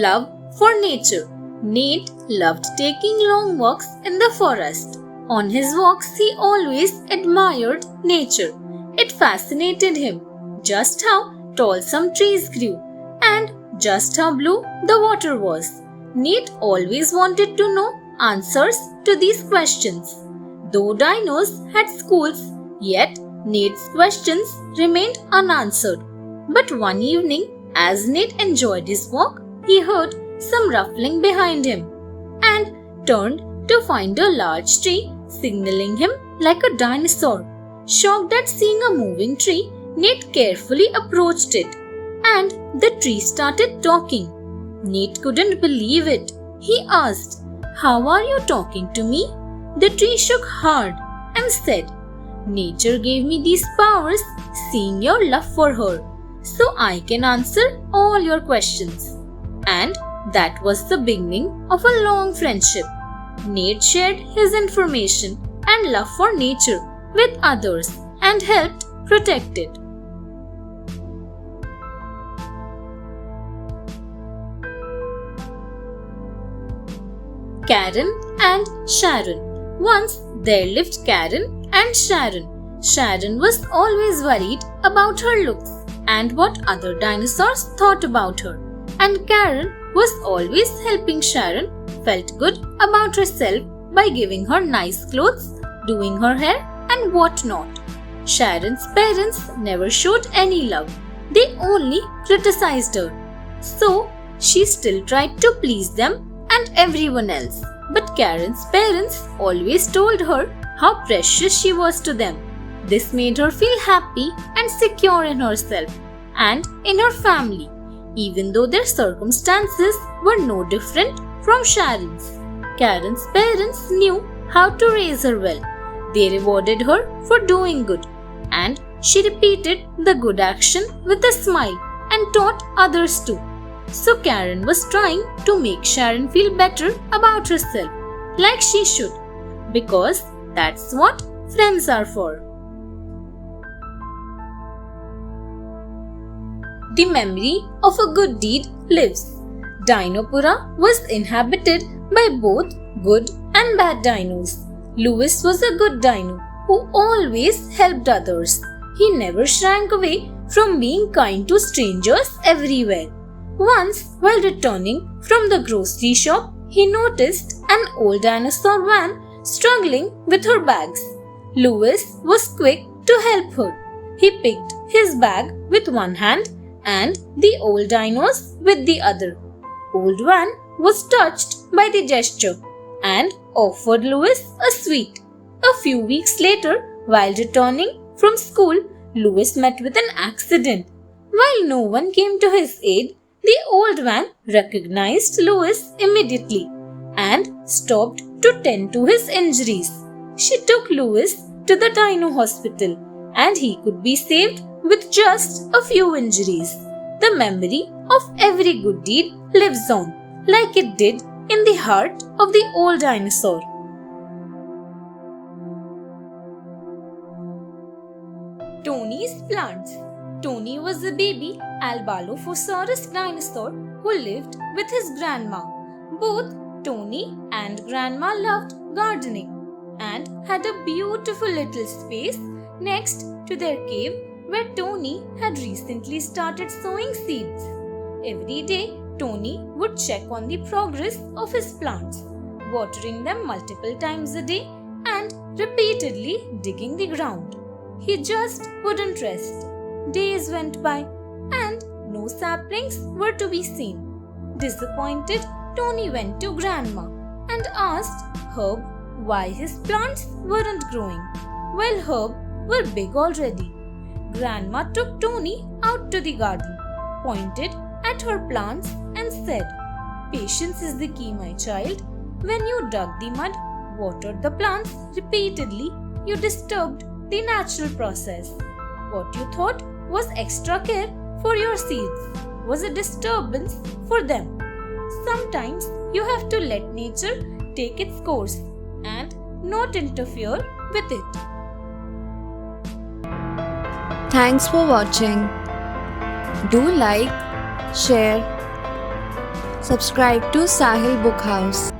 love for nature. Nate loved taking long walks in the forest. On his walks, he always admired nature. It fascinated him just how tall some trees grew and just how blue the water was. Nate always wanted to know answers to these questions. Though dinos had schools, yet Nate's questions remained unanswered. But one evening, as Nate enjoyed his walk, he heard some ruffling behind him and turned to find a large tree signaling him like a dinosaur. Shocked at seeing a moving tree, Nate carefully approached it and the tree started talking. Nate couldn't believe it. He asked, "How are you talking to me?" The tree shook hard and said, "Nature gave me these powers, seeing your love for her, so I can answer all your questions." And that was the beginning of a long friendship. Nate shared his information and love for nature with others and helped protect it. Karen and Sharon. Once there lived Karen and Sharon. Sharon was always worried about her looks and what other dinosaurs thought about her. And Karen was always helping Sharon felt good about herself by giving her nice clothes, doing her hair and whatnot. Sharon's parents never showed any love. They only criticized her. So she still tried to please them and everyone else. But Karen's parents always told her how precious she was to them. This made her feel happy and secure in herself and in her family, even though their circumstances were no different from Sharon's. Karen's parents knew how to raise her well. They rewarded her for doing good, and she repeated the good action with a smile and taught others too. So Karen was trying to make Sharon feel better about herself, like she should, because that's what friends are for. The memory of a good deed lives. Dinopura was inhabited by both good and bad dinos. Louis was a good dino who always helped others. He never shrank away from being kind to strangers everywhere. Once, while returning from the grocery shop, he noticed an old dinosaur van struggling with her bags. Louis was quick to help her. He picked his bag with one hand and the old dino's with the other. Old van was touched by the gesture and offered Louis a sweet. A few weeks later, while returning from school, Louis met with an accident. While no one came to his aid, the old van recognized Louis immediately and stopped to tend to his injuries. She took Louis to the Dino hospital and he could be saved with just a few injuries. The memory of every good deed lives on, like it did in the heart of the old dinosaur. Tony's plants. Tony was a baby Albalophosaurus dinosaur who lived with his grandma. Both Tony and grandma loved gardening and had a beautiful little space next to their cave where Tony had recently started sowing seeds. Every day, Tony would check on the progress of his plants, watering them multiple times a day and repeatedly digging the ground. He just wouldn't rest. Days went by and no saplings were to be seen. Disappointed, Tony went to Grandma and asked Herb why his plants weren't growing, while Herb were big already. Grandma took Tony out to the garden, pointed at her plants and said, "Patience is the key, my child. When you dug the mud, watered the plants repeatedly, you disturbed the natural process. What you thought was extra care for your seeds was a disturbance for them. Sometimes you have to let nature take its course and not interfere with it." Thanks for watching. Do like, share Subscribe to Sahil Book House.